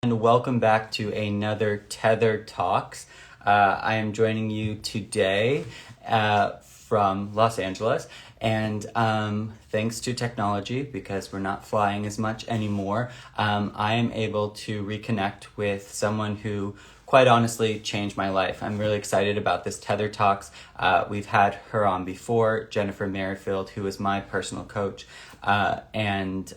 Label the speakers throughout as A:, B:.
A: And welcome back to another Tether Talks. I am joining you today from Los Angeles, and thanks to technology, because we're not flying as much anymore, I am able to reconnect with someone who quite honestly changed my life. I'm really excited about this Tether Talks. We've had her on before, Jenifer Merifield, who is my personal coach, and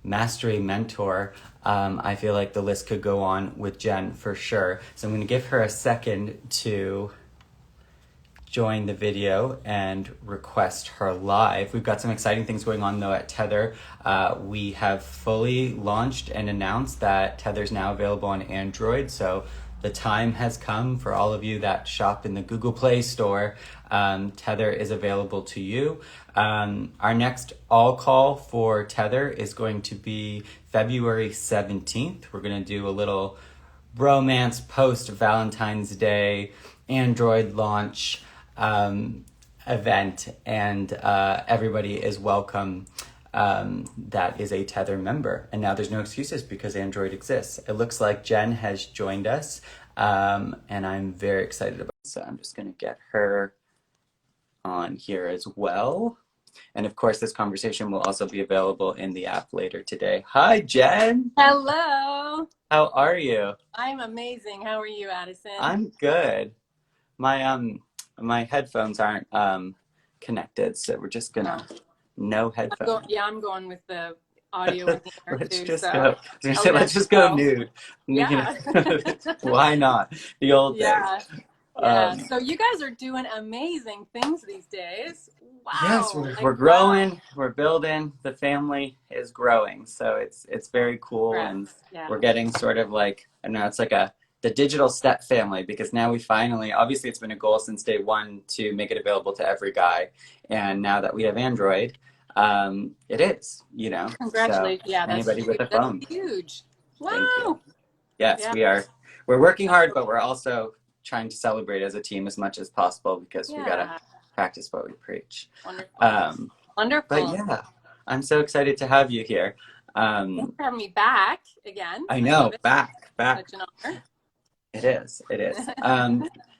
A: mastery mentor. I feel like the list could go on with Jen for sure. So I'm going to give her a second to join the video and request her live. We've got some exciting things going on though at Tether. We have fully launched and announced that Tether's now available on Android. So the time has come for all of you that shop in the Google Play Store. Tether is available to you. Our next all call for Tether is going to be February 17th. We're going to do a little romance post Valentine's Day Android launch event, and everybody is welcome that is a Tether member. And now there's no excuses because Android exists. It looks like Jen has joined us, and I'm very excited about it. So I'm just going to get her on here as well. And of course, this conversation will also be available in the app later today. Hi, Jen.
B: Hello.
A: How are you?
B: I'm amazing. How are you, Addison?
A: I'm good. My headphones aren't connected, so we're just gonna no headphones.
B: I'm going with the audio in here
A: Let's
B: too.
A: just
B: So
A: go. I was gonna say, let's just go nude.
B: Yeah.
A: Why not? The old days.
B: Yeah. So you guys are doing amazing things these days.
A: Yes,
B: Wow.
A: we're growing, we're building, the family is growing. So it's very cool, and we're getting sort of like, I don't know, it's like the digital step family, because now we finally, obviously it's been a goal since day one to make it available to every guy. And now that we have Android, it is, you know.
B: Congratulations.
A: So
B: Yeah,
A: anybody with a phone.
B: that's huge. Wow.
A: Thank you. Yes, we are. We're working hard, but we're also trying to celebrate as a team as much as possible, because we gotta practice what we preach.
B: Wonderful. Wonderful.
A: But yeah, I'm so excited to have you here.
B: Thanks for having me back again.
A: I know, back.
B: Such an honor.
A: It is.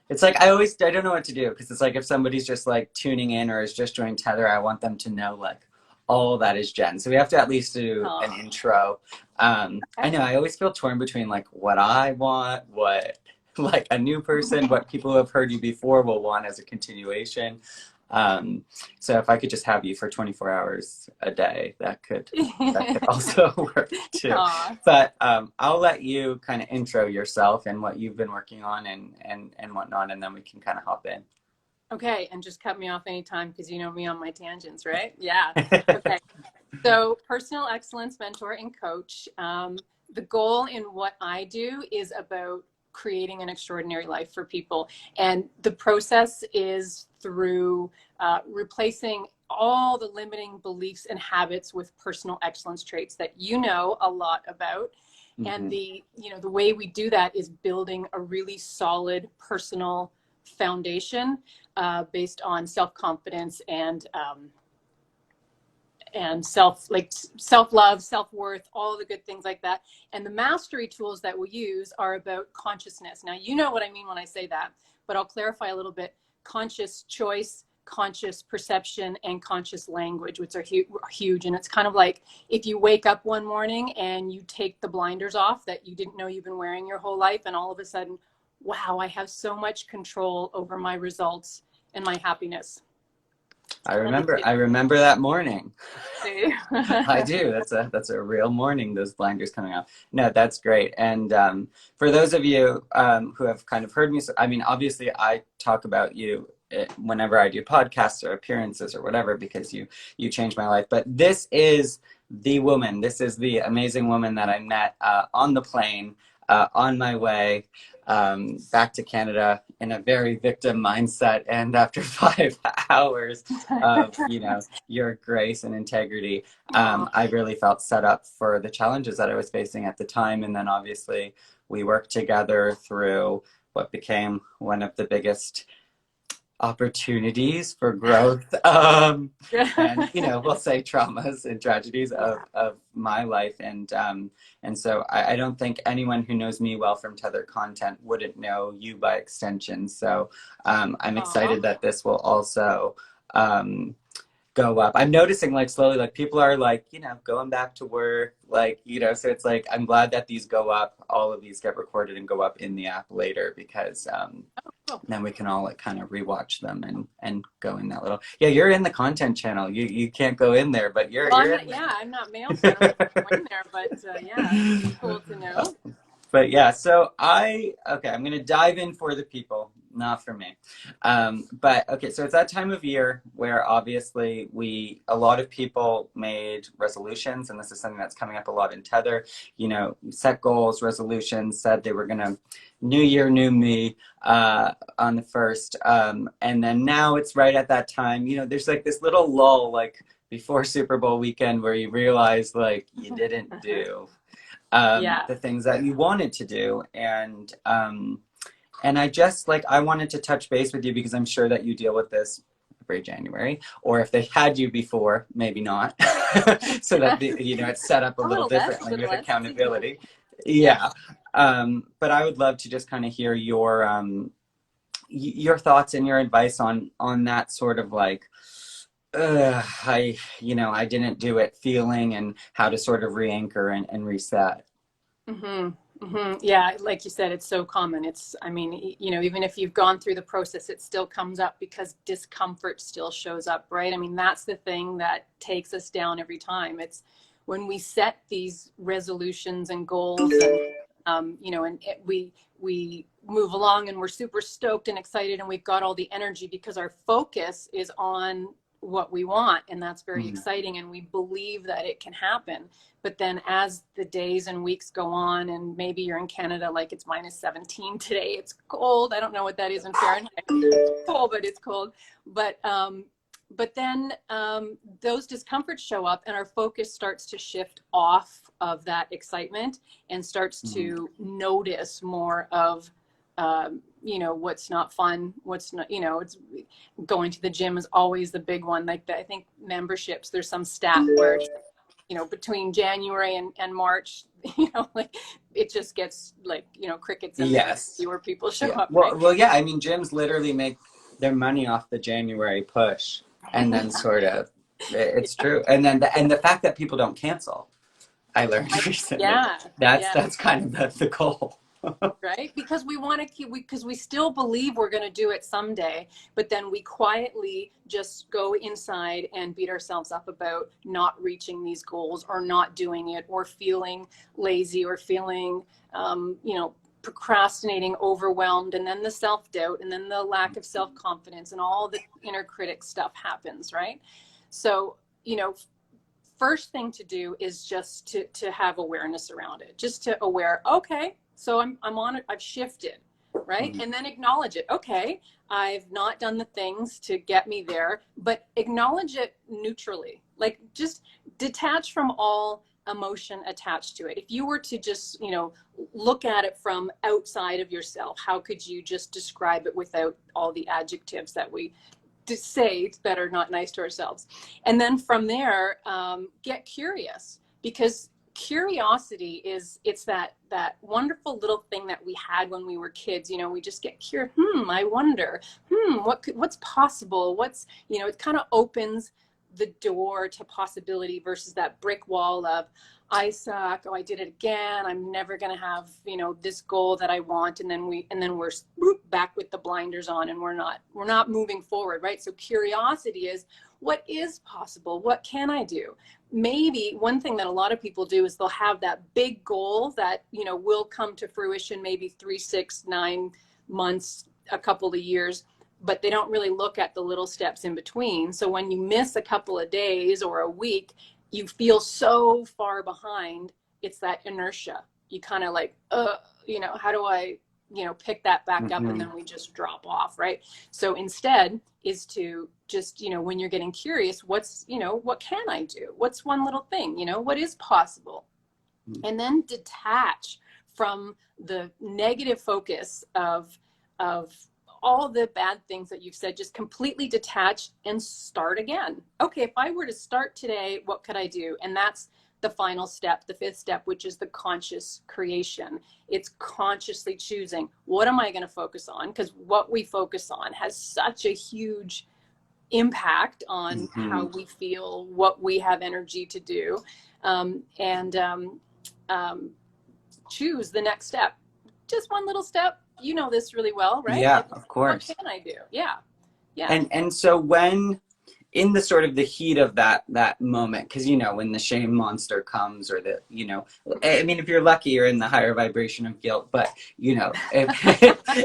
A: It's like, I don't know what to do, because it's like if somebody's just like tuning in or is just joining Tether, I want them to know like all that is Jen. So we have to at least do an intro. I know, I always feel torn between like what I want, what like a new person, what people who have heard you before will want as a continuation. So if I could just have you for 24 hours a day, that could also work too.
B: Aww.
A: But I'll let you kind of intro yourself and what you've been working on and whatnot, and then we can kind of hop in.
B: Okay, and just cut me off anytime, because you know me on my tangents, right? Yeah. Okay. So personal excellence mentor and coach. The goal in what I do is about creating an extraordinary life for people. And the process is through replacing all the limiting beliefs and habits with personal excellence traits that you know a lot about. Mm-hmm. And the way we do that is building a really solid personal foundation based on self-confidence and self-love, self-worth, all the good things like that. And the mastery tools that we use are about consciousness. Now, you know what I mean when I say that, but I'll clarify a little bit. Conscious choice, conscious perception, and conscious language, which are huge. And it's kind of like if you wake up one morning and you take the blinders off that you didn't know you've been wearing your whole life, and all of a sudden, wow, I have so much control over my results and my happiness.
A: I remember that morning.
B: See?
A: I do. That's a real morning, those blinders coming off. No, that's great. And for those of you who have kind of heard me, I mean, obviously I talk about you whenever I do podcasts or appearances or whatever, because you changed my life. But this is the woman. This is the amazing woman that I met on the plane on my way back to Canada in a very victim mindset. And after 5 hours of, your grace and integrity, I really felt set up for the challenges that I was facing at the time. And then obviously we worked together through what became one of the biggest opportunities for growth, and we'll say traumas and tragedies
B: Yeah.
A: of my life, and so I don't think anyone who knows me well from Tether content wouldn't know you by extension. So I'm
B: Aw.
A: excited that this will also um, go up. I'm noticing like slowly, like people are like, going back to work, like, so it's like, I'm glad that these go up, all of these get recorded and go up in the app later because
B: Cool.
A: then we can all like kind of rewatch them and go in that little, yeah, you're in the content channel. You can't go in there, but
B: Well,
A: you're in
B: I'm not male, so I don't know if I can go in there, but yeah, cool to
A: there.
B: know.
A: But yeah, okay, I'm gonna dive in for the people, not for me. But okay, so it's that time of year where obviously a lot of people made resolutions, and this is something that's coming up a lot in Tether. Set goals, resolutions, said they were gonna new year, new me on the first. And then now it's right at that time, there's like this little lull, like before Super Bowl weekend where you realize like you didn't do
B: Yeah.
A: the things that you wanted to do. And I just like, I wanted to touch base with you because I'm sure that you deal with this every January, or if they had you before, maybe not, so that it's set up a
B: A
A: little
B: little less, a
A: differently
B: little
A: with
B: less.
A: accountability.
B: Yeah.
A: Yeah. But I would love to just kind of hear your thoughts and your advice on that sort of like, I didn't do it feeling, and how to sort of re-anchor and reset.
B: hmm Yeah, like you said, it's so common. I mean, even if you've gone through the process, it still comes up because discomfort still shows up, right? I mean, that's the thing that takes us down every time. It's when we set these resolutions and goals, and we move along and we're super stoked and excited, and we've got all the energy because our focus is on what we want, and that's very
A: Mm.
B: exciting, and we believe that it can happen. But then as the days and weeks go on, and maybe you're in Canada, like it's -17 today, it's cold. I don't know what that is in Fahrenheit. It's cold, but it's cold. But then those discomforts show up, and our focus starts to shift off of that excitement and starts
A: Mm.
B: to notice more of what's not fun, what's not, it's going to the gym is always the big one. Like I think memberships, there's some stat where between January and March, like it just gets like, crickets and
A: Yes.
B: fewer people show
A: Yeah.
B: up, right?
A: Well, yeah. I mean, gyms literally make their money off the January push, and then sort of, it's true. And then the fact that people don't cancel, I learned recently.
B: Yeah,
A: That's
B: yeah.
A: that's kind of the goal.
B: Right, because we want to keep, because we still believe we're going to do it someday, but then we quietly just go inside and beat ourselves up about not reaching these goals or not doing it or feeling lazy or feeling procrastinating, overwhelmed, and then the self-doubt, and then the lack of self-confidence, and all the inner critic stuff happens, right? So first thing to do is just to have awareness around it, just to aware, okay, so I'm on it, I've shifted, right?
A: Mm.
B: And then acknowledge it. Okay, I've not done the things to get me there, but acknowledge it neutrally, like just detach from all emotion attached to it. If you were to just look at it from outside of yourself, how could you just describe it without all the adjectives that we to say it's better not nice to ourselves? And then from there, get curious, because curiosity it's that wonderful little thing that we had when we were kids. We just get curious. I wonder, what's possible, it kind of opens the door to possibility versus that brick wall of I suck, oh I did it again, I'm never going to have this goal that I want, and then we're back with the blinders on, and we're not moving forward, right? So curiosity is, what is possible, what can I do? Maybe one thing that a lot of people do is they'll have that big goal that will come to fruition maybe 3, 6, 9 months, a couple of years, but they don't really look at the little steps in between. So when you miss a couple of days or a week, you feel so far behind. It's that inertia. You kind of like, how do I, pick that back up? And
A: Mm-hmm.
B: then we just drop off, right? So instead is to just, when you're getting curious, what can I do? What's one little thing, what is possible? And then detach from the negative focus of all the bad things that you've said, just completely detach and start again. Okay, if I were to start today, what could I do? And that's the final step, the fifth step, which is the conscious creation. It's consciously choosing, what am I going to focus on? Because what we focus on has such a huge impact on how we feel, what we have energy to do, and choose the next step. Just one little step. You know this really well, right?
A: Yeah,
B: Like,
A: of
B: what
A: course.
B: can I do? Yeah, yeah,
A: And so when in the sort of the heat of that moment, because you know when the shame monster comes, or the, you know, I mean, if you're lucky you're in the higher vibration of guilt, but you know, if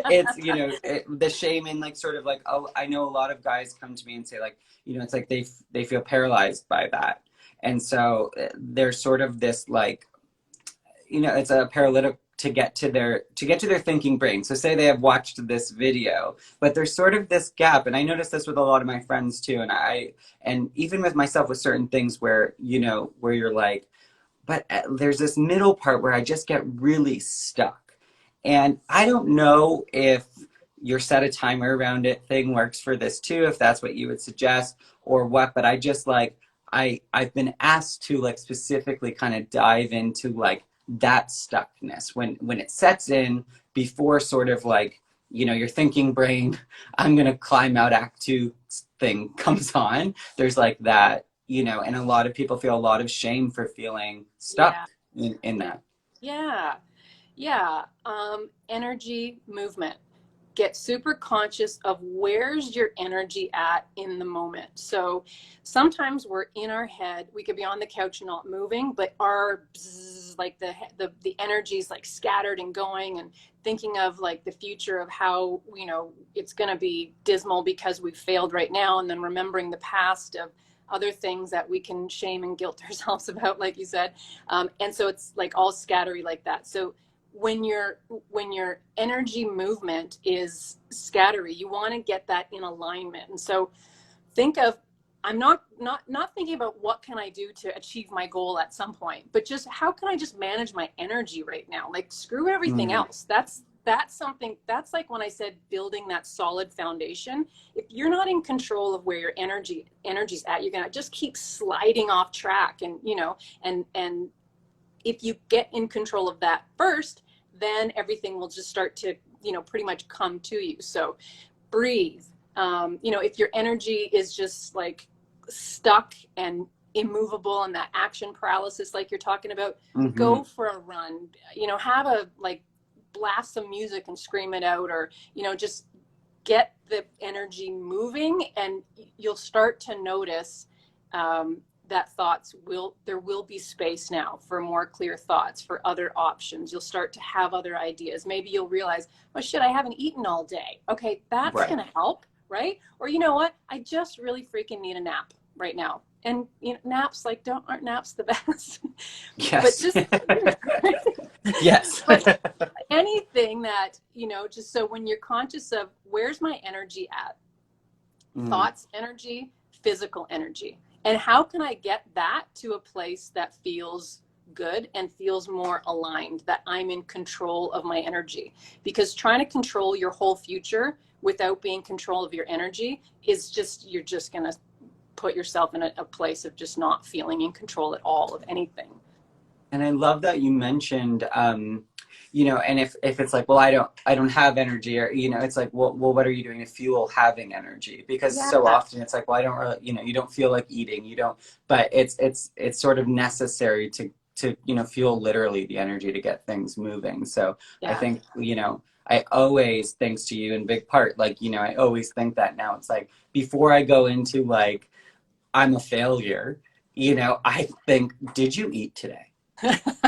A: it's, you know, the shame, and like sort of like, oh, I know a lot of guys come to me and say, like, you know, it's like they feel paralyzed by that, and so there's sort of this, like, you know, it's a paralytic to get to their thinking brain. So say they have watched this video, but there's sort of this gap, and I noticed this with a lot of my friends too, and even with myself, with certain things where, you know, where you're like, but there's this middle part where I just get really stuck. And I don't know if your set a timer around it thing works for this too, if that's what you would suggest or what, but I just like, I've been asked to like specifically kind of dive into like that stuckness when it sets in before sort of like, you know, your thinking brain, I'm gonna climb out act two thing comes on. There's like that, you know, and a lot of people feel a lot of shame for feeling
B: yeah,
A: stuck in
B: yeah,
A: that.
B: yeah, yeah. Energy movement. Get super conscious of where's your energy at in the moment. So sometimes we're in our head, we could be on the couch not moving, but our bzzz, like the energy is like scattered and going, and thinking of like the future of how, you know, it's going to be dismal because we've failed right now, and then remembering the past of other things that we can shame and guilt ourselves about, like you said. And so it's like all scattery like that. So when your energy movement is scattery, you want to get that in alignment. And so think of, I'm not thinking about what can I do to achieve my goal at some point, but just how can I just manage my energy right now? Like, screw everything
A: Mm,
B: else. That's something, that's like when I said building that solid foundation. If you're not in control of where your energy's at, you're gonna just keep sliding off track. And you know, and if you get in control of that first, then everything will just start to, you know, pretty much come to you. So breathe. You know, if your energy is just like stuck and immovable, and that action paralysis like you're talking about,
A: mm-hmm.
B: go for a run. You know, have a, like, blast some music and scream it out, or, you know, just get the energy moving, and you'll start to notice that there will be space now for more clear thoughts, for other options. You'll start to have other ideas. Maybe you'll realize, oh shit, I haven't eaten all day. Okay, that's
A: Right.
B: gonna help, right? Or, you know what, I just really freaking need a nap right now. And you know, naps, like, aren't naps the best? But
A: Yes.
B: just, you know,
A: Yes.
B: but anything that, you know, just so when you're conscious of where's my energy at,
A: Mm.
B: thoughts, energy, physical energy, and how can I get that to a place that feels good and feels more aligned, that I'm in control of my energy. Because trying to control your whole future without being in control of your energy is just, you're just going to put yourself in a place of just not feeling in control at all of anything.
A: And I love that you mentioned, you know, and if it's like, well, I don't have energy, or, you know, it's like, well, what are you doing to fuel having energy? Because
B: Yeah,
A: so often it's like, well, I don't really, you know, you don't feel like eating, you don't, but it's sort of necessary to, you know, fuel literally the energy to get things moving. So I
B: yeah,
A: think, you know, I always, thanks to you in big part, like, you know, I always think that now. It's like, before I go into like, I'm a failure, you know, I think, did you eat today?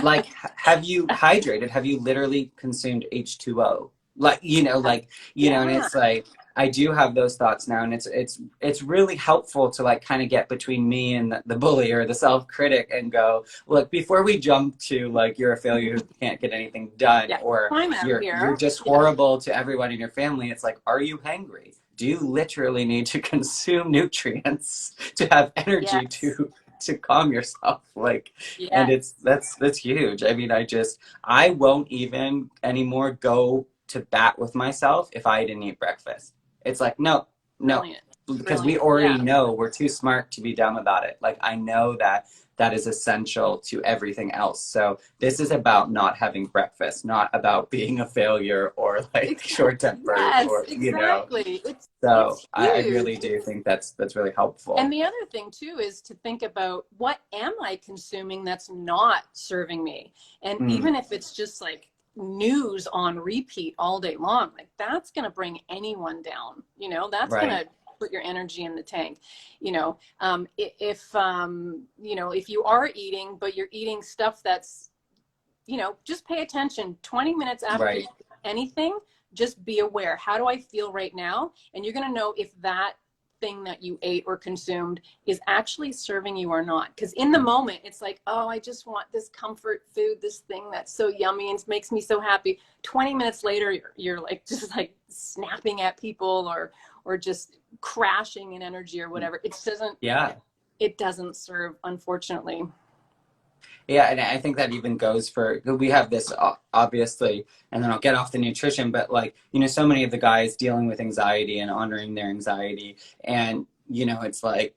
A: Like, have you hydrated? Have you literally consumed H2O? Like, you know, like, you know, and
B: yeah,
A: it's like, I do have those thoughts now, and it's really helpful to like kind of get between me and the bully or the self-critic and go, look, before we jump to like, you're a failure who can't get anything done,
B: yeah.
A: or
B: Time out
A: you're
B: here.
A: just
B: Yeah,
A: horrible to everyone in your family. It's like, are you hangry? Do you literally need to consume nutrients to have energy
B: yes,
A: to calm yourself? Like, and
B: yes.
A: that's huge. I mean, I won't even anymore go to bat with myself if I didn't eat breakfast. It's like, no, no,
B: Brilliant.
A: because we
B: Brilliant.
A: already
B: Yeah.
A: know we're too smart to be dumb about it. Like, I know that that is essential to everything else. So this is about not having breakfast, not about being a failure or like short tempered
B: Yes,
A: or, you know.
B: exactly.
A: So
B: It's
A: I
B: huge.
A: really do think that's really helpful.
B: And the other thing too is to think about, what am I consuming that's not serving me? And
A: Mm,
B: even if it's just like news on repeat all day long, like that's going to bring anyone down. That's going
A: right.
B: to put your energy in the tank. If if you are eating, but you're eating stuff that's, just pay attention. 20 minutes after you
A: Right.
B: eat anything, just be aware. How do I feel right now? And you're going to know if that thing that you ate or consumed is actually serving you or not. Because in the moment, it's like, oh, I just want this comfort food, this thing that's so yummy and makes me so happy. 20 minutes later, you're like just like snapping at people or just crashing in energy or whatever.
A: Yeah.
B: It doesn't serve, unfortunately.
A: Yeah, and I think that even goes for, we have this obviously, and then I'll get off the nutrition, but like, so many of the guys dealing with anxiety and honoring their anxiety, and it's like,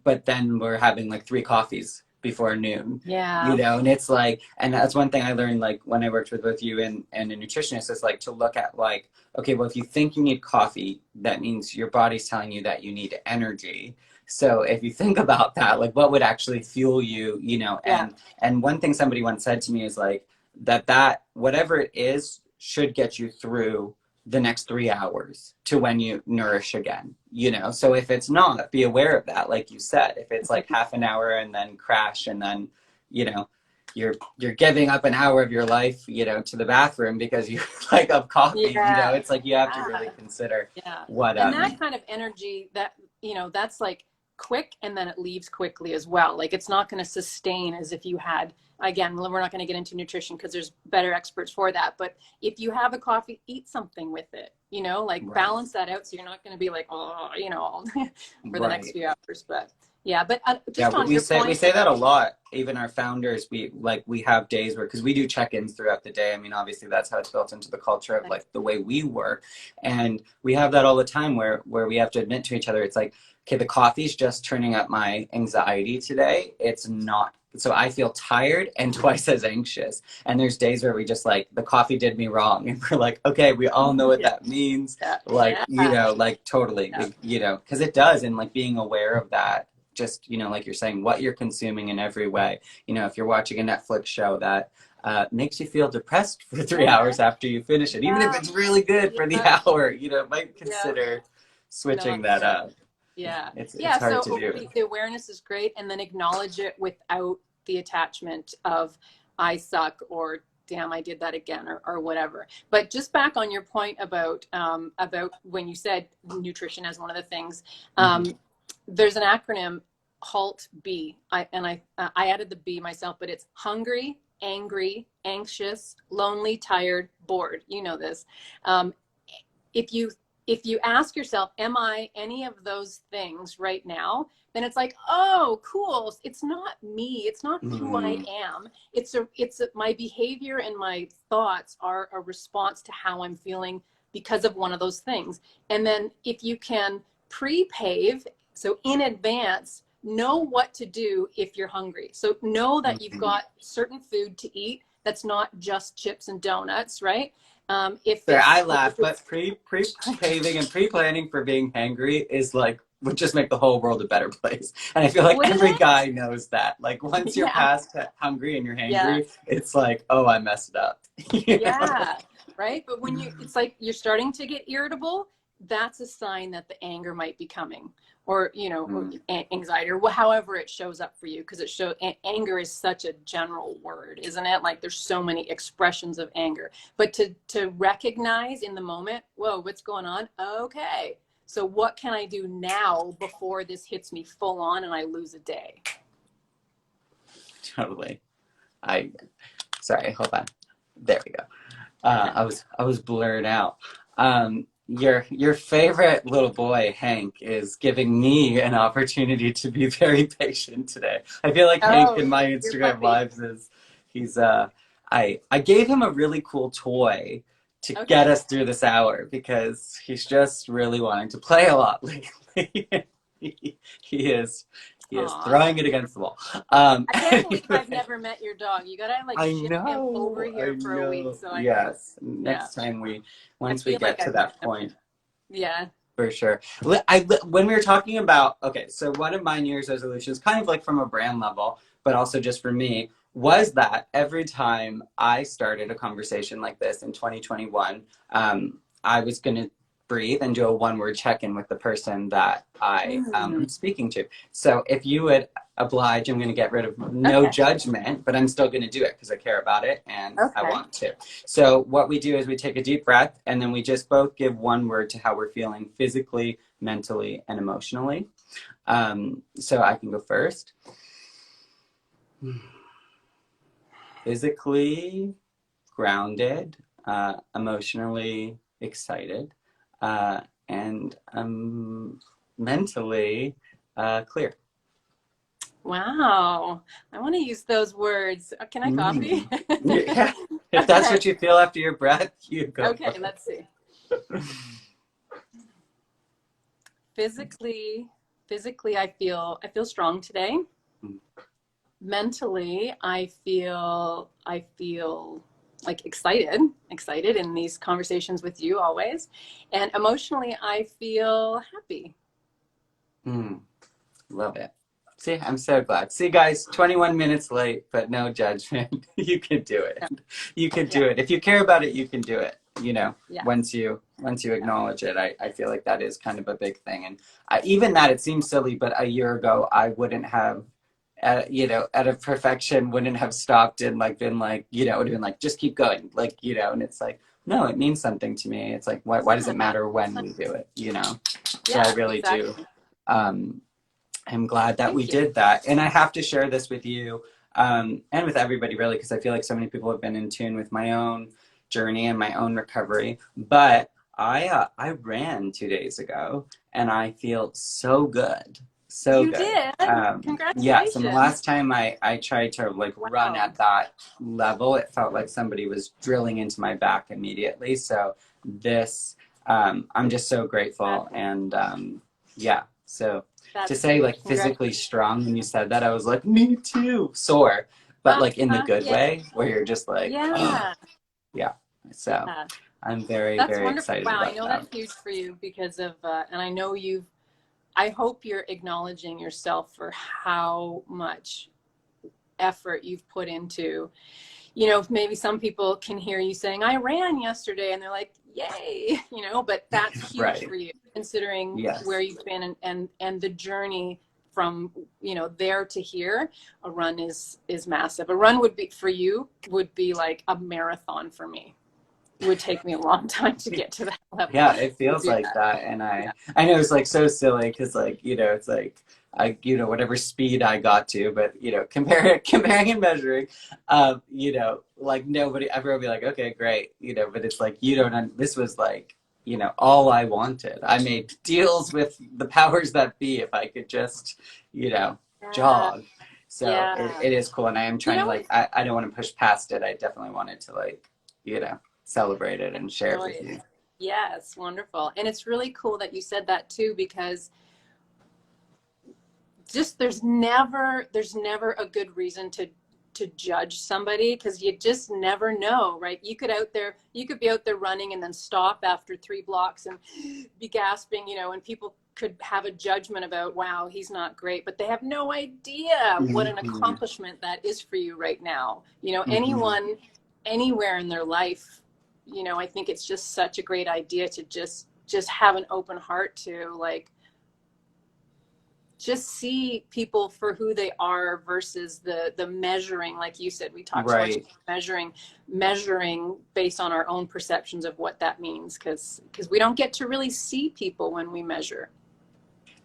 A: but then we're having like 3 coffees before noon,
B: Yeah.
A: and it's like, and that's one thing I learned like when I worked with both you and a nutritionist, is like to look at like, okay, well, if you think you need coffee, that means your body's telling you that you need energy. So if you think about that, like what would actually fuel you,
B: Yeah.
A: and one thing somebody once said to me is like that whatever it is should get you through the next 3 hours to when you nourish again, So if it's not, be aware of that. Like you said, if it's like half an hour and then crash and then, you know, you're giving up an hour of your life, to the bathroom because you like of coffee,
B: Yeah.
A: it's like you have to really consider
B: Yeah.
A: what
B: And that kind of energy that's like quick, and then it leaves quickly as well. Like it's not going to sustain as if you had, again, we're not going to get into nutrition because there's better experts for that. But if you have a coffee, eat something with it, like
A: right.
B: balance that out. So you're not going to be like, oh, for the next
A: Right.
B: few hours. But yeah, but
A: Yeah,
B: just on
A: we
B: your
A: say
B: point
A: that a
B: about,
A: lot. Even our founders, we have days where, because we do check-ins throughout the day. I mean, obviously that's how it's built into the culture of like the way we work, and we have that all the time where we have to admit to each other, it's like, okay, the coffee's just turning up my anxiety today. It's not. So I feel tired and twice as anxious. And there's days where we just like, the coffee did me wrong, and we're like, okay, we all know what
B: yeah,
A: that means.
B: yeah,
A: Like,
B: yeah,
A: like totally, because it does, and like being aware of that, just like you're saying, what you're consuming in every way. If you're watching a Netflix show that makes you feel depressed for 3 hours after you finish it, even if
B: yeah,
A: it's really good for the
B: yeah,
A: hour, might
B: yeah,
A: consider switching
B: not
A: that up.
B: Yeah.
A: It's
B: Yeah.
A: hard
B: So
A: to do.
B: the awareness is great. And then acknowledge it without the attachment of I suck or damn, I did that again or whatever. But just back on your point about when you said nutrition as one of the things,
A: Mm-hmm.
B: there's an acronym, HALT B. I added the B myself, but it's hungry, angry, anxious, lonely, tired, bored. You know this. Um, if you ask yourself, am I any of those things right now, then it's like, oh, cool, it's not me, it's not who I
A: Mm-hmm.
B: am, my behavior and my thoughts are a response to how I'm feeling because of one of those things. And then if you can pre-pave, so in advance, know what to do if you're hungry. So know that you've
A: Mm-hmm.
B: got certain food to eat that's not just chips and donuts, right? If
A: Sorry, I
B: it's
A: laugh, but pre-paving and pre-planning for being hangry is like, would just make the whole world a better place. And I feel like
B: wouldn't
A: every
B: it?
A: guy knows that. Like once you're
B: Yeah,
A: past hungry and you're
B: yeah,
A: hangry, it's like, oh, I messed up.
B: yeah, right. But when it's like you're starting to get irritable, that's a sign that the anger might be coming, or or
A: Mm,
B: anxiety, or however it shows up for you. Because it shows, anger is such a general word, isn't it? Like there's so many expressions of anger, but to recognize in the moment, whoa, what's going on? Okay, so what can I do now before this hits me full on and I lose a day?
A: totally. I Sorry, hold on. There we go. I was blurred out. Your favorite little boy Hank is giving me an opportunity to be very patient today. I feel like Hank
B: Oh,
A: in my
B: your
A: Instagram
B: puppy.
A: lives is he's I gave him a really cool toy to
B: Okay.
A: get us through this hour because he's just really wanting to play a lot lately. he is he is
B: Aw.
A: throwing it against the wall.
B: I can't believe I've
A: Anyway,
B: never met your dog. You gotta like
A: I
B: ship him over
A: know, I
B: here for a week
A: know.
B: so I can.
A: Yes,
B: Yeah.
A: next time
B: I
A: once we
B: feel like
A: get to
B: I've met
A: that
B: him.
A: point.
B: Yeah.
A: For sure. When we were talking about, okay, so one of my New Year's resolutions, kind of like from a brand level, but also just for me, was that every time I started a conversation like this in 2021, I was going to breathe and do a one-word check-in with the person that I
B: Mm.
A: am speaking to. So if you would oblige, I'm going to get rid of no
B: Okay.
A: judgment, but I'm still going to do it because I care about it and I
B: Okay.
A: want to. So what we do is we take a deep breath and then we just both give one word to how we're feeling physically, mentally, and emotionally. So I can go first. Physically grounded, emotionally excited, and mentally clear.
B: Wow. I want to use those words. Can I copy?
A: Mm. Yeah. If that's
B: Okay.
A: what you feel after your breath, you go
B: Okay,
A: for
B: let's see.
A: it.
B: Physically, physically, I feel strong today. Mentally, I feel like excited in these conversations with you always. And emotionally, I feel happy.
A: Mm. Love it. See, I'm so glad. See, guys, 21 minutes late, but no judgment. You can do it.
B: Yeah,
A: You can
B: yeah,
A: do it. If you care about it, you can do it. You know,
B: yeah,
A: once you
B: yeah.
A: acknowledge it, I feel like that is kind of a big thing. And even that, it seems silly, but a year ago, I wouldn't have, out of perfection, wouldn't have stopped and like been like, it would have been like, just keep going, like, and it's like, no, it means something to me. It's like, why does
B: Yeah,
A: it matter when we do it? So I
B: yeah,
A: really do.
B: exactly.
A: Um, I'm glad that we
B: Thank you.
A: did that. And I have to share this with you and with everybody, really, because I feel like so many people have been in tune with my own journey and my own recovery. But I ran 2 days ago and I feel so good. So
B: You
A: good.
B: did.
A: Yes, and the
B: Congratulations.
A: last time I tried to like run
B: Wow.
A: at that level, it felt like somebody was drilling into my back immediately. So this, I'm just so grateful. And yeah, so to
B: That's
A: say
B: huge.
A: like physically
B: Congratulations.
A: strong when you said that, I was like, me too, sore, but like in the good
B: Yeah.
A: way where you're just like, oh,
B: Yeah.
A: yeah. So
B: Yeah.
A: I'm very,
B: That's
A: very
B: wonderful.
A: excited
B: Wow. I
A: about
B: know
A: that.
B: that's huge for you because of, and I know I hope you're acknowledging yourself for how much effort you've put into, maybe some people can hear you saying, I ran yesterday, and they're like, yay, but that's huge
A: Right.
B: for you considering where
A: Yes.
B: you've been and the journey from, there to here. A run is massive. A run would be for you would be like a marathon for me. It would take me a long time to get to that level.
A: Yeah, it feels like
B: Yeah.
A: that. And
B: Yeah.
A: I know it's like so silly because like, it's like whatever speed I got to, but comparing and measuring, like nobody, everyone will be like, okay, great. But it's like, this was like, all I wanted. I made deals with the powers that be if I could just, you know,
B: Yeah.
A: jog. So
B: Yeah.
A: it is cool. And I am
B: You
A: trying to
B: know,
A: like, I don't want to push past it. I definitely wanted to like, celebrate it and share it
B: enjoy
A: with
B: it.
A: you.
B: Yes, wonderful. And it's really cool that you said that too, because just there's never a good reason to judge somebody because you just never know, right? You could be out there running and then stop after 3 blocks and be gasping, and people could have a judgment about, wow, he's not great, but they have no idea what an
A: Mm-hmm.
B: accomplishment that is for you right now.
A: Mm-hmm.
B: Anyone anywhere in their life, I think it's just such a great idea to just have an open heart to like just see people for who they are versus the measuring, like you said. We talked so much
A: Right.
B: about measuring based on our own perceptions of what that means, because we don't get to really see people when we measure.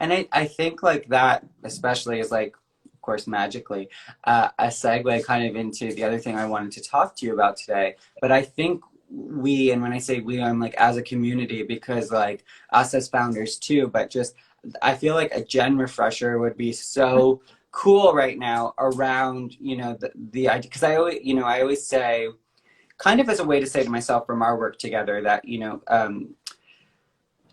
A: And I think like that especially is like, of course, magically, a segue kind of into the other thing I wanted to talk to you about today. But I think and when I say we, I'm like as a community, because like us as founders too, but just I feel like a gen refresher would be so cool right now around, the idea, because I always say kind of as a way to say to myself from our work together that,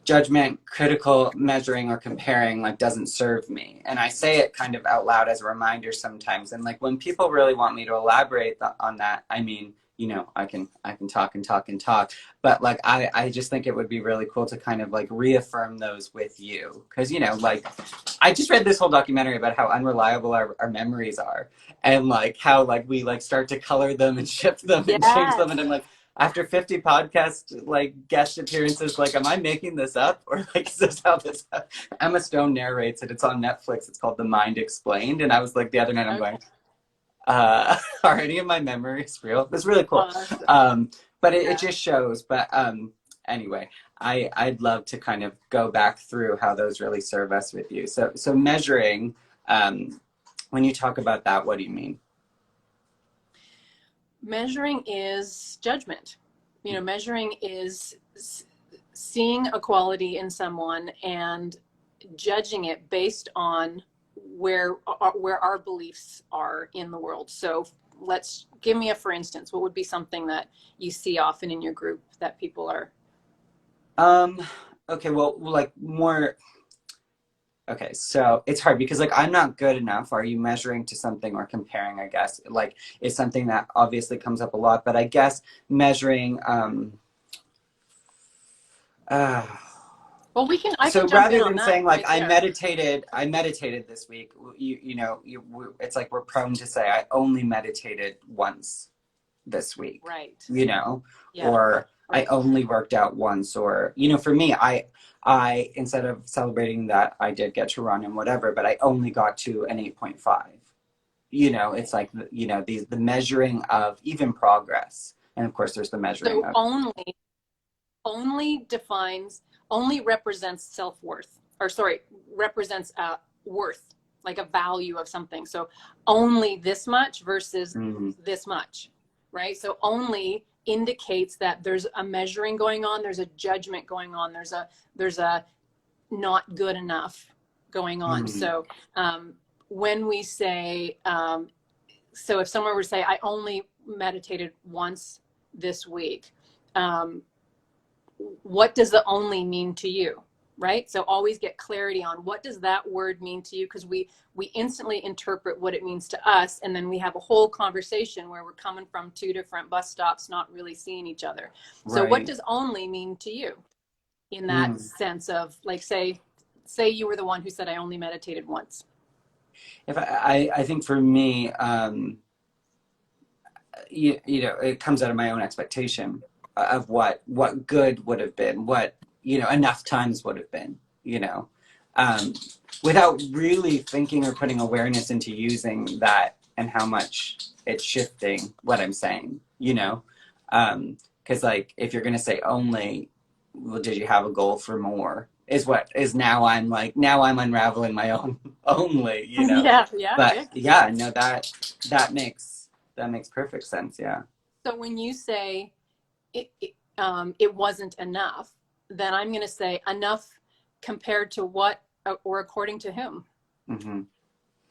A: judgment, critical measuring or comparing like doesn't serve me. And I say it kind of out loud as a reminder sometimes. And like when people really want me to elaborate on that, I mean, I can talk and talk and talk, but like I just think it would be really cool to kind of like reaffirm those with you. Cause like I just read this whole documentary about how unreliable our memories are, and like how like we like start to color them and shift them and change them. And
B: Yes.
A: I'm like, after 50 podcast like guest appearances, like, am I making this up, or like is this how this Emma Stone narrates it? It's on Netflix. It's called The Mind Explained. And I was like the other night, I'm
B: Okay.
A: going, are any of my memories real? It was really cool.
B: Awesome.
A: But it
B: Yeah.
A: just shows. But anyway, I'd love to kind of go back through how those really serve us with you. So measuring, when you talk about that, what do you mean?
B: Measuring is judgment. Measuring is seeing a quality in someone and judging it based on where our beliefs are in the world. So let's give me for instance, what would be something that you see often in your group that people are
A: Um, okay, well, like more. Okay, so it's hard because like I'm not good enough. Are you measuring to something or comparing? I guess like it's something that obviously comes up a lot, but I guess measuring. Uh,
B: well, I
A: so
B: can jump in
A: rather
B: on
A: than
B: that
A: saying like
B: right there.
A: I meditated this week. It's like we're prone to say I only meditated once this week,
B: Right. Yeah.
A: or I
B: Right.
A: only worked out once, or for me, I instead of celebrating that I did get to run and whatever, but I only got to an 8.5. It's like the measuring of even progress, and of course there's the measuring
B: So
A: of.
B: only defines, only represents self-worth, or sorry, represents worth, like a value of something. So only this much versus
A: Mm,
B: this much, right? So only indicates that there's a measuring going on, there's a judgment going on, there's a not good enough going on.
A: mm,
B: So when we say, so if someone were to say, I only meditated once this week, what does the only mean to you? Right? So always get clarity on what does that word mean to you, because we instantly interpret what it means to us, and then we have a whole conversation where we're coming from two different bus stops, not really seeing each other. So what
A: right.
B: does only mean to you in that
A: Mm.
B: sense of, like, say you were the one who said I only meditated once.
A: If I think for me, it comes out of my own expectation of what good would have been, what enough times would have been, um, without really thinking or putting awareness into using that and how much it's shifting what I'm saying, because like if you're gonna say only, well, did you have a goal for more? Now I'm unraveling my own only,
B: Yeah, yeah,
A: but
B: yeah.
A: yeah, no, that makes perfect sense. Yeah.
B: So when you say it wasn't enough, then I'm going to say enough compared to what, or according to whom.
A: Hmm.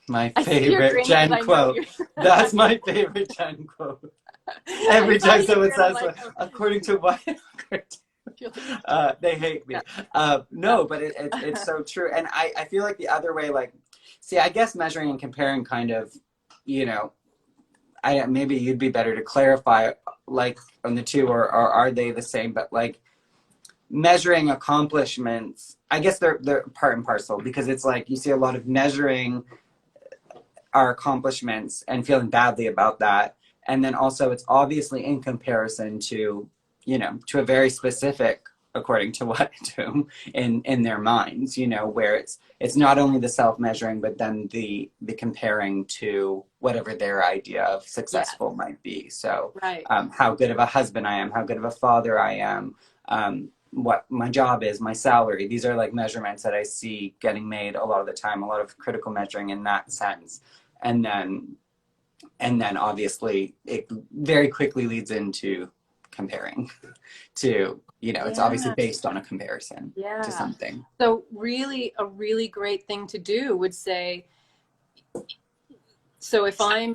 A: My
B: I see you're
A: favorite
B: grinning because
A: Jen
B: I know
A: quote.
B: you're.
A: That's my favorite Jen quote.
B: I
A: Every
B: saw
A: time
B: you
A: someone
B: grin. I'm
A: says,
B: like,
A: like,
B: oh,
A: according to what? They hate me.
B: yeah, yeah,
A: No, but it's so true. And I feel like the other way, like, see, I guess measuring and comparing kind of, you know, maybe you'd be better to clarify, like, on the two, or are they the same? But like measuring accomplishments, I guess they're part and parcel, because it's like you see a lot of measuring our accomplishments and feeling badly about that, and then also it's obviously in comparison to to a very specific, according to what to in their minds, where it's not only the self-measuring but then the comparing to whatever their idea of
B: yeah,
A: successful might be. So
B: right.
A: how good of a husband I am, how good of a father I am, what my job is, my salary. These are like measurements that I see getting made a lot of the time, a lot of critical measuring in that sense. And then and then obviously it very quickly leads into comparing to, it's obviously
B: Yeah,
A: based on a comparison to
B: yeah.
A: something.
B: So really, a really great thing to do would say, so if I'm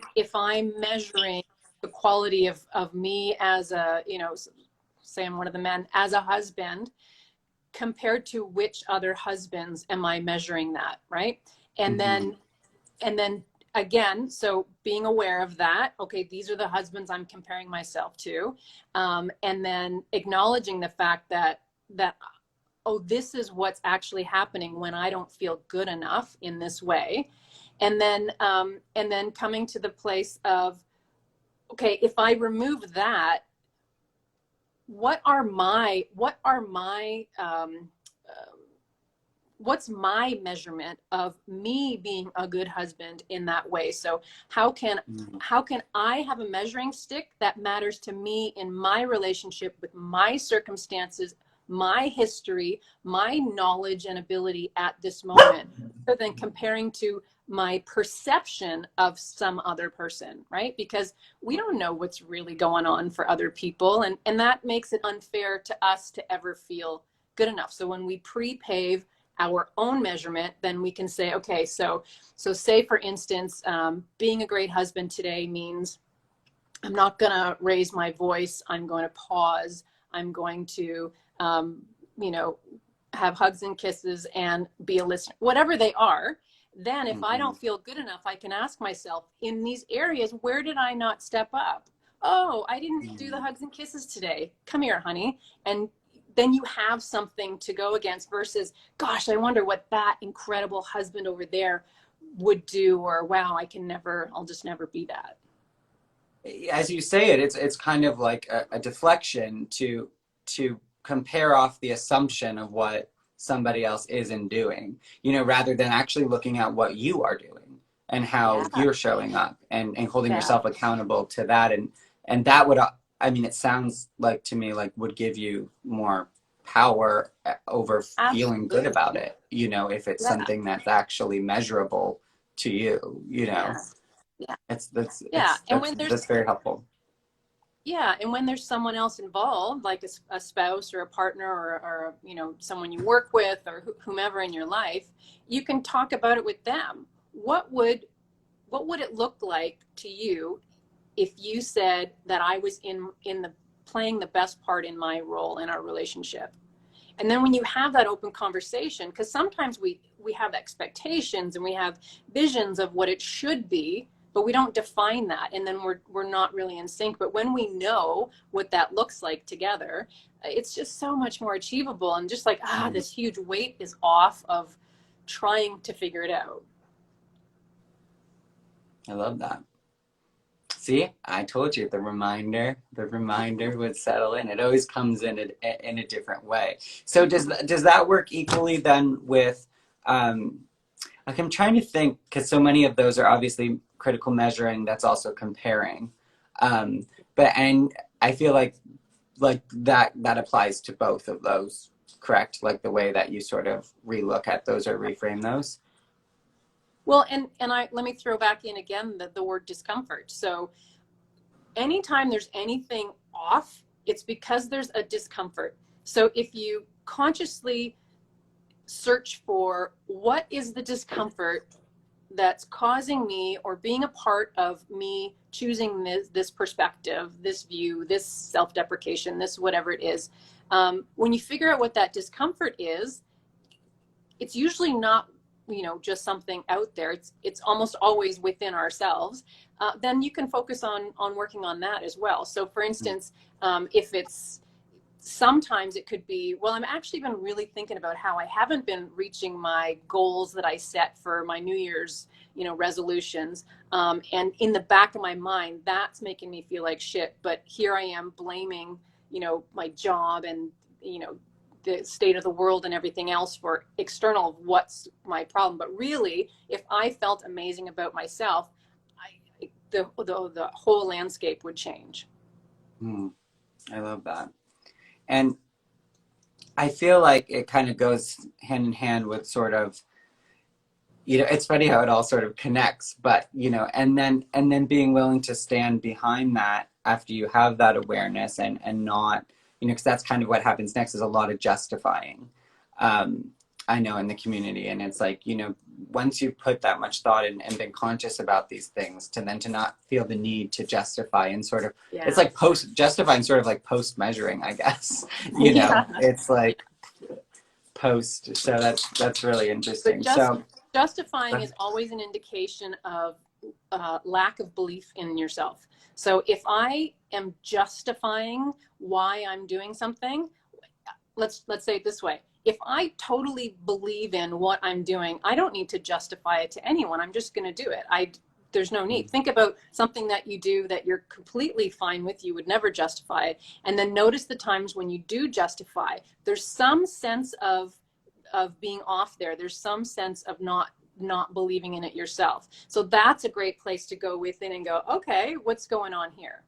B: measuring the quality of me as a, you know, say I'm one of the men, as a husband, compared to which other husbands am I measuring that, right? And then again, so being aware of that, okay, these are the husbands I'm comparing myself to, and then acknowledging the fact that oh, this is what's actually happening when I don't feel good enough in this way, and then coming to the place of, okay, if I remove that, what's my measurement of me being a good husband in that way? So how can I have a measuring stick that matters to me in my relationship with my circumstances, my history, my knowledge and ability at this moment, rather than comparing to my perception of some other person, right? Because we don't know what's really going on for other people, and that makes it unfair to us to ever feel good enough. So when we pre-pave our own measurement, then we can say, okay, so say for instance, being a great husband today means I'm not going to raise my voice. I'm going to pause. I'm going to, you know, have hugs and kisses and be a listener, whatever they are. Then if I don't feel good enough, I can ask myself, in these areas, where did I not step up? Oh, I didn't do the hugs and kisses today. Come here, honey. And then you have something to go against versus, gosh, I wonder what that incredible husband over there would do, or wow, I'll just never be that.
A: As you say it, it's kind of like a deflection to compare off the assumption of what somebody else isn't doing, you know, rather than actually looking at what you are doing and how you're showing up and holding yourself accountable to that. And that would, I mean, it sounds like to me like would give you more power over feeling good about it, you know, if it's something that's actually measurable to you, you know. That's very helpful.
B: Yeah, and when there's someone else involved, like a spouse or a partner or you know, someone you work with or whomever in your life, you can talk about it with them. What would it look like to you if you said that I was in the playing the best part in my role in our relationship? And then when you have that open conversation, because sometimes we have expectations and we have visions of what it should be, but we don't define that, and then we're not really in sync. But when we know what that looks like together, it's just so much more achievable, and just like this huge weight is off of trying to figure it out.
A: I love that. See, I told you the reminder would settle in. It always comes in a different way. So does that work equally then with, like I'm trying to think, because so many of those are obviously critical measuring, that's also comparing. And I feel like that applies to both of those, correct? Like the way that you sort of relook at those or reframe those.
B: Well, and let me throw back in again the word discomfort. So anytime there's anything off, it's because there's a discomfort. So if you consciously search for what is the discomfort that's causing me or being a part of me choosing this perspective, this view, this self-deprecation, this whatever it is, when you figure out what that discomfort is, it's usually not, you know, just something out there. It's almost always within ourselves. Then you can focus on working on that as well. So for instance, if it's, sometimes it could be, well, I'm actually been really thinking about how I haven't been reaching my goals that I set for my New Year's, you know, resolutions. And in the back of my mind, that's making me feel like shit. But here I am blaming, you know, my job and, you know, the state of the world and everything else for external, what's my problem. But really, if I felt amazing about myself, the whole landscape would change.
A: I love that. And I feel like it kind of goes hand in hand with sort of, you know, it's funny how it all sort of connects, but, you know, and then being willing to stand behind that after you have that awareness and not, you know, because that's kind of what happens next is a lot of justifying. I know in the community, and it's like, you know, once you put that much thought in and been conscious about these things, to then to not feel the need to justify and sort of, it's like justifying sort of like post measuring, I guess, you know, it's like post. So that's really interesting.
B: But justifying is always an indication of lack of belief in yourself. So if I am justifying why I'm doing something, let's say it this way. If I totally believe in what I'm doing, I don't need to justify it to anyone. I'm just going to do it. There's no need. Think about something that you do that you're completely fine with, you would never justify it. And then notice the times when you do justify. There's some sense of being off there. There's some sense of not believing in it yourself. So that's a great place to go within and go, okay, what's going on here?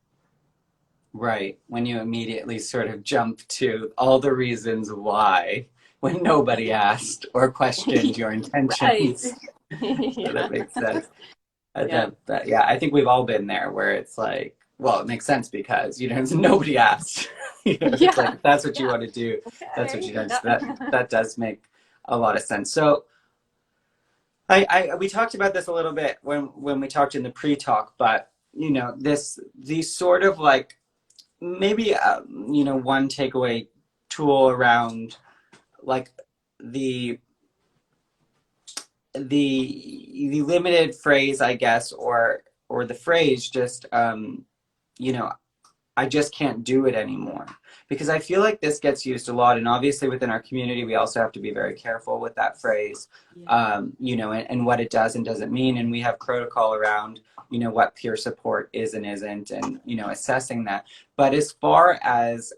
A: Right. When you immediately sort of jump to all the reasons why, when nobody asked or questioned your intentions.
B: Yeah.
A: So that makes sense.
B: Yeah.
A: Yeah, I think we've all been there where it's like, well, it makes sense because, you know, nobody asked. You know, it's like, if that's what you want to do, that's what you do. So that does make a lot of sense. So we talked about this a little bit when we talked in the pre-talk, but, you know, these sort of like, maybe you know, one takeaway tool around like the limited phrase, I guess, or the phrase just you know, I just can't do it anymore, because I feel like this gets used a lot, and obviously within our community we also have to be very careful with that phrase. You know, and what it does and doesn't mean, and we have protocol around, you know, what peer support is and isn't, and, you know, assessing that. But as far as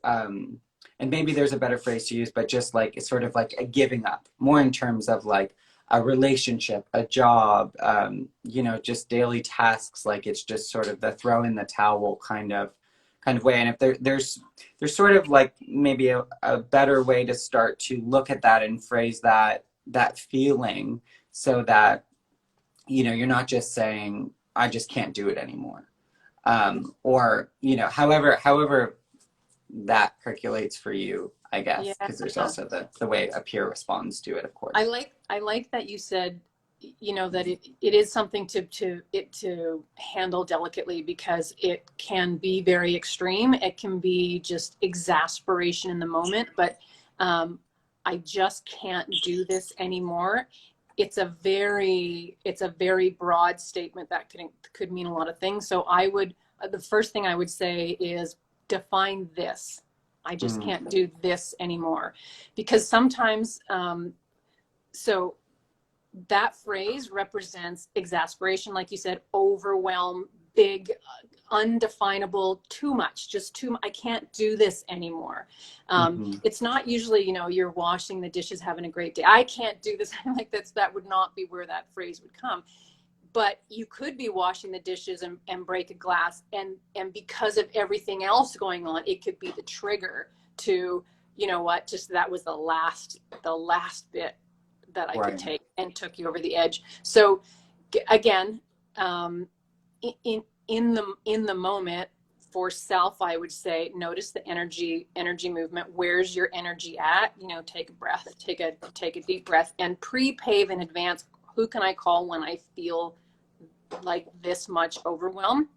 A: and maybe there's a better phrase to use, but just like it's sort of like a giving up, more in terms of like a relationship, a job, you know, just daily tasks, like it's just sort of the throw in the towel kind of way. And if there's sort of like maybe a better way to start to look at that and phrase that feeling, so that, you know, you're not just saying, I just can't do it anymore. Or, you know, however that percolates for you, I guess, because there's also the way a peer responds to it, of course.
B: I like that you said, you know, that it is something to handle delicately, because it can be very extreme. It can be just exasperation in the moment, but I just can't do this anymore. It's a very broad statement that could mean a lot of things. So the first thing I would say is define this. I just can't do this anymore, because sometimes, so that phrase represents exasperation, like you said, overwhelm, big, undefinable, too much, just too. I can't do this anymore. It's not usually, you know, you're washing the dishes, having a great day. I can't do this. Like that would not be where that phrase would come. But you could be washing the dishes and break a glass, and because of everything else going on, it could be the trigger to, you know what, just that was the last bit that I could take, and took you over the edge. So again, in the moment, for self, I would say, notice the energy movement. Where's your energy at? You know, take a breath, take a deep breath, and pre-pave in advance. Who can I call when I feel like this much overwhelm?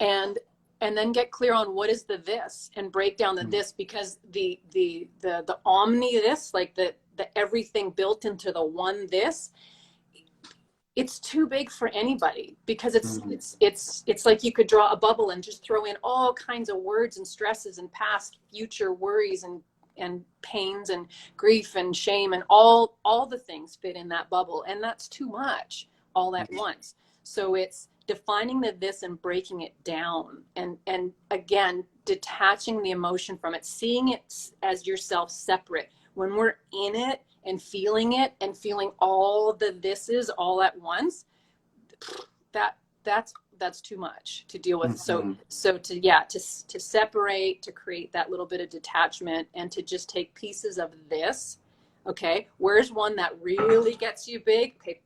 B: And then get clear on what is the this, and break down the this, because the omni this, like the everything built into the one this, it's too big for anybody, because it's like you could draw a bubble and just throw in all kinds of words and stresses and past, future worries and pains and grief and shame, and all the things fit in that bubble, and that's too much all at once. So it's defining the this and breaking it down, and again, detaching the emotion from it, seeing it as yourself separate. When we're in it and feeling all the thises all at once, that's too much to deal with. So to separate, to create that little bit of detachment, and to just take pieces of this. Okay, where's one that really gets you big? Okay,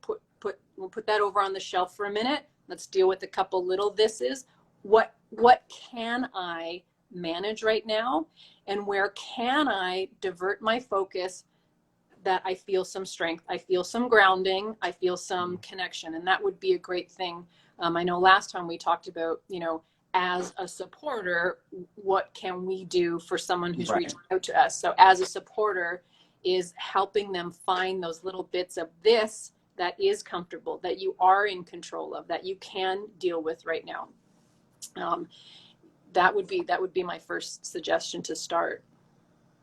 B: we'll put that over on the shelf for a minute. Let's deal with a couple little thises. What can I manage right now, and where can I divert my focus that I feel some strength, I feel some grounding, I feel some connection, and that would be a great thing. I know last time we talked about, as a supporter, what can we do for someone who's
A: Right.
B: reaching out to us? So as a supporter is helping them find those little bits of this that is comfortable, that you are in control of, that you can deal with right now. That would be my first suggestion to start.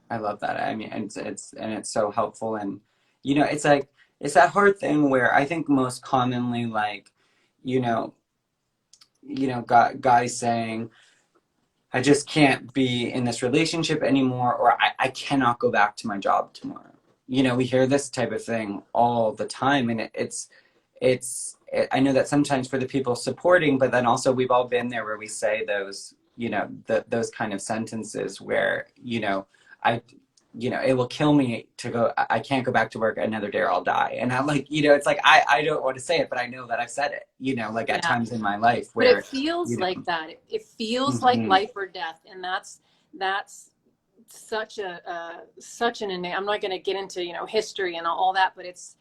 A: I love that. I mean, it's so helpful, and it's like it's that hard thing where I think most commonly, like, you know, guys saying, I just can't be in this relationship anymore, or I cannot go back to my job tomorrow. We hear this type of thing all the time, and I know that sometimes for the people supporting, but then also we've all been there where we say those, those kind of sentences where, I, it will kill me to go, I can't go back to work another day or I'll die. And I'm like, it's like, I don't want to say it, but I know that I've said it, like at
B: Yeah.
A: times in my life
B: But it
A: where,
B: feels like that. It feels like
A: mhm,
B: life or death, and that's such an innate. I'm not going to get into history and all that, but it's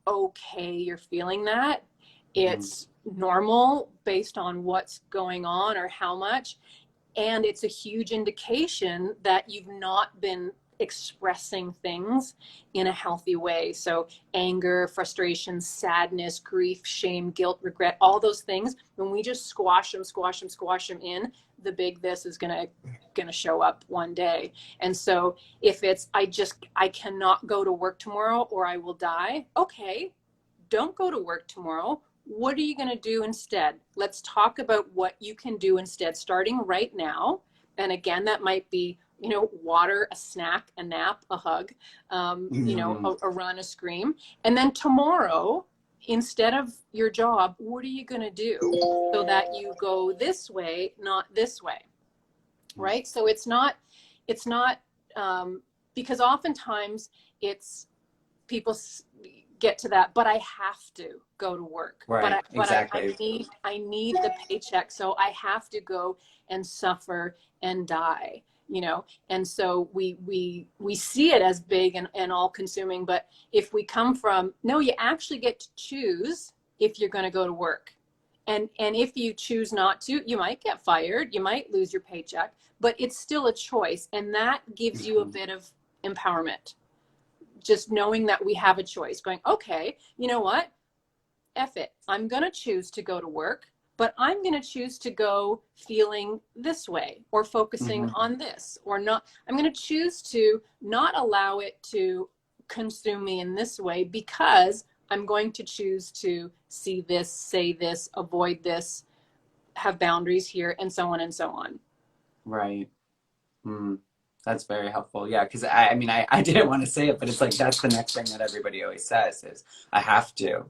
B: okay. You're feeling that.
A: mhm,
B: It's normal based on what's going on or how much, and it's a huge indication that you've not been expressing things in a healthy way. So anger, frustration, sadness, grief, shame, guilt, regret, all those things, when we just squash them in, the big this is gonna show up one day. And so if it's I cannot go to work tomorrow or I will die, okay, don't go to work tomorrow. What are you going to do instead? Let's talk about what you can do instead, starting right now. And again, that might be, water, a snack, a nap, a hug,
A: mhm,
B: a run, a scream. And then tomorrow, instead of your job, what are you going to do so that you go this way, not this way? Right. So it's not, because oftentimes it's people get to that, but I have to go to work, but
A: right,
B: I
A: exactly.
B: need the paycheck, so I have to go and suffer and die, and so we see it as big and all consuming. But if we come from, no, you actually get to choose if you're going to go to work, and if you choose not to, you might get fired, you might lose your paycheck, but it's still a choice, and that gives you a
A: Mhm,
B: bit of empowerment, just knowing that we have a choice, going, okay, you know what, F it, I'm going to choose to go to work, but I'm going to choose to go feeling this way or focusing
A: mhm.
B: on this or not. I'm going to choose to not allow it to consume me in this way, because I'm going to choose to see this, say this, avoid this, have boundaries here, and so on and so on.
A: Right. Mm, that's very helpful. Yeah, because I mean, I didn't want to say it, but it's like that's the next thing that everybody always says is I have to,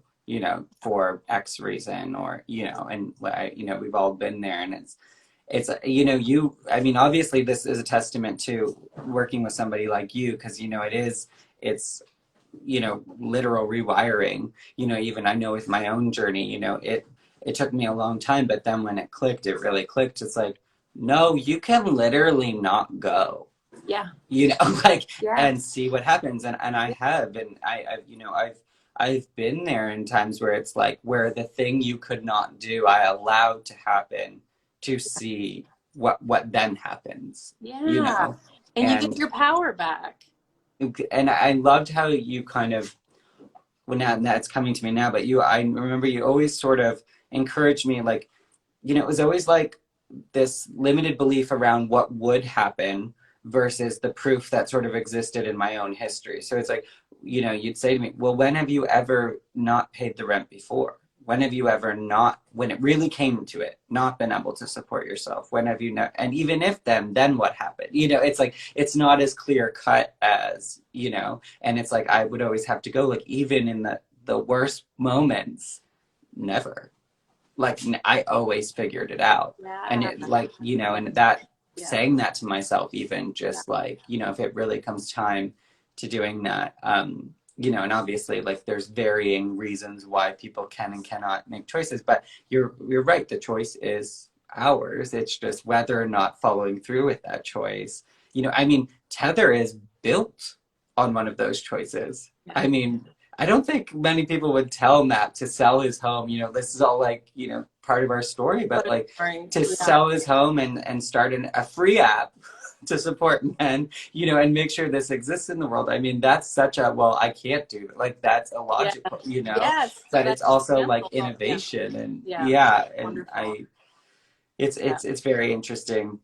A: for X reason, or and we've all been there, and it's I mean, obviously this is a testament to working with somebody like you, because it's literal rewiring. Even I know with my own journey, it took me a long time, but then when it clicked, it really clicked. It's like, no, you can literally not go,
B: Yeah.
A: like,
B: Yeah.
A: and see what happens. And I have, and I've been there in times where it's like where the thing you could not do, I allowed to happen to see what then happens,
B: Yeah. And you get
A: and
B: your power back.
A: I loved how you kind of, well, now that's coming to me now, but I remember you always sort of encouraged me, like, it was always like this limited belief around what would happen versus the proof that sort of existed in my own history. So it's like, you'd say to me, well, when have you ever not paid the rent before? When have you ever not, when it really came to it, not been able to support yourself? When have you not, and even if then what happened? It's like, it's not as clear cut as, and it's like, I would always have to go, like, even in the worst moments, never, like, I always figured it out. And
B: Yeah.
A: it, like, and that,
B: Yeah.
A: saying that to myself, even
B: Yeah.
A: just like, if it really comes time to doing that, and obviously, like, there's varying reasons why people can and cannot make choices, but you're right, the choice is ours. It's just whether or not following through with that choice. I mean, tether is built on one of those choices.
B: Yeah.
A: I mean, I don't think many people would tell Matt to sell his home. You know, this is all like, you know, part of our story, but
B: What a
A: like
B: story.
A: to
B: Yeah.
A: sell his home and start a free app to support men, you know, and make sure this exists in the world. I mean, that's such a, well, I can't do it. Like that's
B: Yeah.
A: illogical, you know,
B: Yes.
A: but
B: That
A: it's also like
B: example. Yeah.
A: innovation and
B: Yeah.
A: yeah. And
B: Wonderful. Yeah.
A: it's very interesting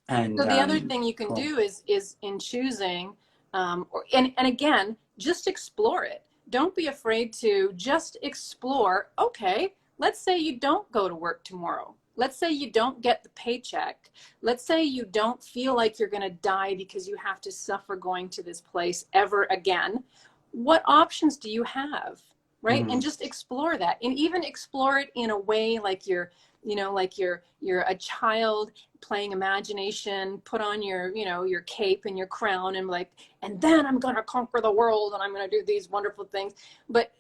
A: and
B: So the other thing you can
A: cool.
B: do is in choosing, and again, just explore it. Don't be afraid to just explore. Okay, let's say you don't go to work tomorrow. Let's say you don't get the paycheck. Let's say you don't feel like you're going to die because you have to suffer going to this place ever again. What options do you have? Right? And
A: Mhm.
B: just explore that, and even explore it in a way like you're a child playing imagination, put on your, your cape and your crown and like, and then I'm going to conquer the world and I'm going to do these wonderful things. But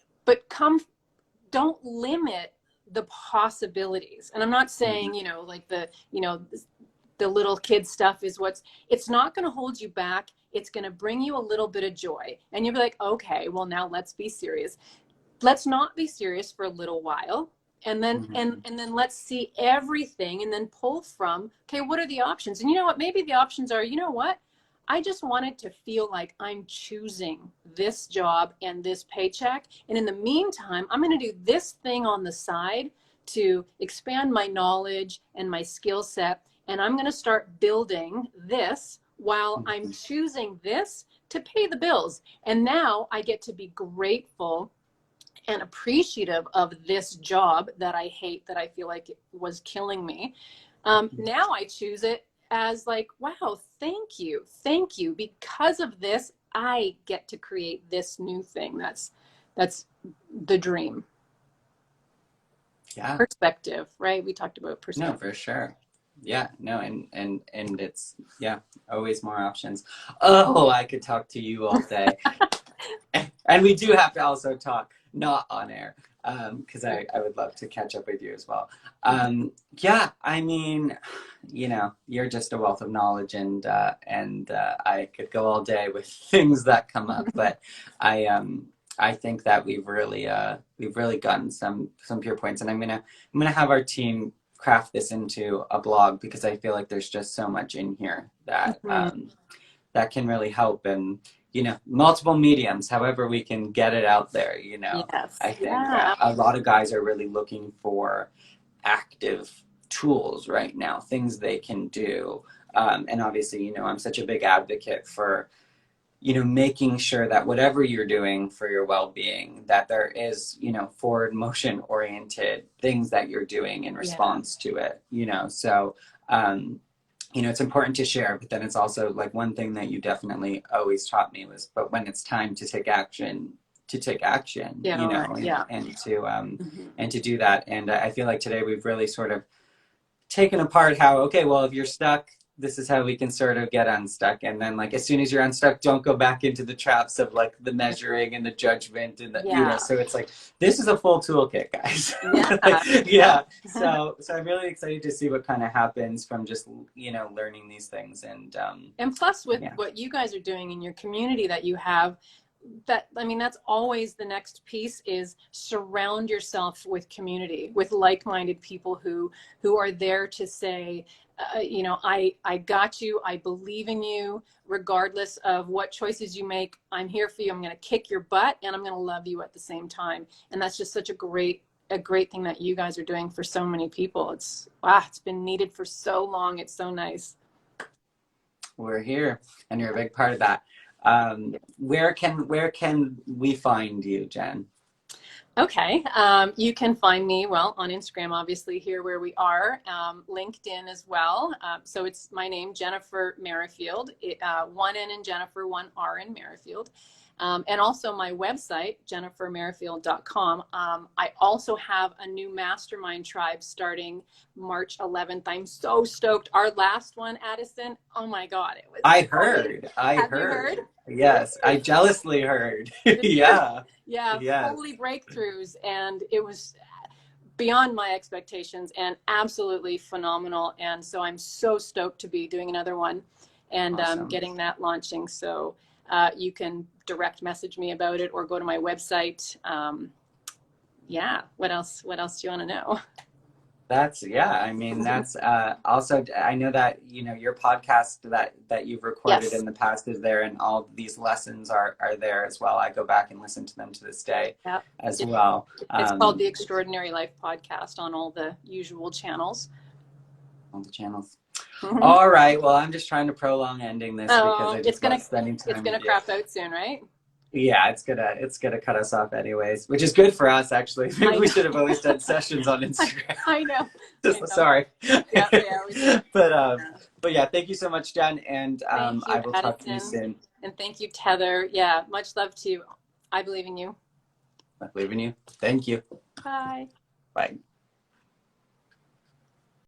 B: don't limit the possibilities. And I'm not saying,
A: Mhm.
B: like the little kid stuff is it's not going to hold you back. It's going to bring you a little bit of joy. And you'll be like, okay, well now let's be serious. Let's not be serious for a little while, and then
A: Mhm.
B: and then let's see everything and then pull from, okay, what are the options? And you know what, maybe the options are, you know what, I just wanted to feel like I'm choosing this job and this paycheck, and in the meantime I'm going to do this thing on the side to expand my knowledge and my skill set, and I'm going to start building this while I'm
A: Mhm.
B: choosing this to pay the bills. And now I get to be grateful and appreciative of this job that I hate, that I feel like it was killing me. Now I choose it as like, wow, thank you. Because of this, I get to create this new thing. That's the dream.
A: Yeah.
B: Perspective, right? We talked about
A: No,
B: perspective.
A: for sure. Yeah, no, and it's yeah, always more options. Oh, I could talk to you all day. And we do have to also talk not on air, because I would love to catch up with you as well. Yeah, I mean, you know, you're just a wealth of knowledge, and I could go all day with things that come up, but I think that we've really gotten some pure points, and I'm gonna have our team craft this into a blog because I feel like there's just so much in here that
B: Mhm.
A: that can really help and you know multiple mediums however we can get it out there, you know. I
B: Yes.
A: think
B: Yeah.
A: a lot of guys are really looking for active tools right now, things they can do, and obviously, you know, I'm such a big advocate for, you know, making sure that whatever you're doing for your well-being, that there is, you know, forward motion oriented things that you're doing in
B: Yeah.
A: response to it, you know. So um, you know, it's important to share, but then it's also like one thing that you definitely always taught me was, but when it's time to take action,
B: Yeah.
A: you
B: All right.
A: know,
B: Yeah. Mhm.
A: and to do that. And I feel like today we've really sort of taken apart how, okay, well, if you're stuck, this is how we can sort of get unstuck. And then like as soon as you're unstuck, don't go back into the traps of like the measuring and the judgment and the, you know,
B: Yeah.
A: so it's like this is a full toolkit, guys.
B: Yeah.
A: Like,
B: Yeah.
A: yeah. So I'm really excited to see what kind of happens from just, you know, learning these things
B: And plus, with
A: yeah.
B: what you guys are doing in your community that you have, that, I mean, that's always the next piece, is surround yourself with community, with like-minded people who are there to say, I got you, I believe in you, regardless of what choices you make. I'm here for you. I'm going to kick your butt, and I'm going to love you at the same time. And that's just such a great thing that you guys are doing for so many people. It's been needed for so long. It's so nice.
A: We're here and you're a big part of that. Where can we find you, Jen?
B: Okay. You can find me, well, on Instagram, obviously, here where we are, LinkedIn as well. So it's my name, Jenifer Merifield, one N in Jennifer, one R in Merrifield. And also my website, jenifermerifield.com. I also have a new mastermind tribe starting March 11th. I'm so stoked. Our last one, Addison, oh my God, it was so,
A: I
B: have you heard?
A: heard. Yes, I jealously heard. Yeah,
B: Yeah,
A: yes.
B: holy breakthroughs. And it was beyond my expectations and absolutely phenomenal. And so I'm so stoked to be doing another one and
A: Awesome.
B: getting that launching. So you can direct message me about it or go to my website. Yeah. What else do you want to know?
A: I mean, that's also, I know that, you know, your podcast that you've recorded
B: Yes.
A: in the past is there, and all these lessons are there as well. I go back and listen to them to this day
B: Yeah.
A: as well.
B: It's called the Extraordinary Life Podcast on all the usual channels.
A: On the channels.
B: Mm-hmm.
A: All right. Well, I'm just trying to prolong ending this because I just love spending time
B: it's gonna
A: with you.
B: crap out soon, right?
A: Yeah, it's gonna cut us off anyways, which is good for us actually. Maybe we should have always done sessions on Instagram.
B: I know.
A: Sorry.
B: Yeah,
A: But yeah, thank you so much, Jen, and
B: thank you,
A: I will
B: Addison,
A: talk to you soon.
B: and thank you, Tether. Yeah, much love to you. I believe in you.
A: I believe in you. Thank you.
B: Bye.
A: Bye.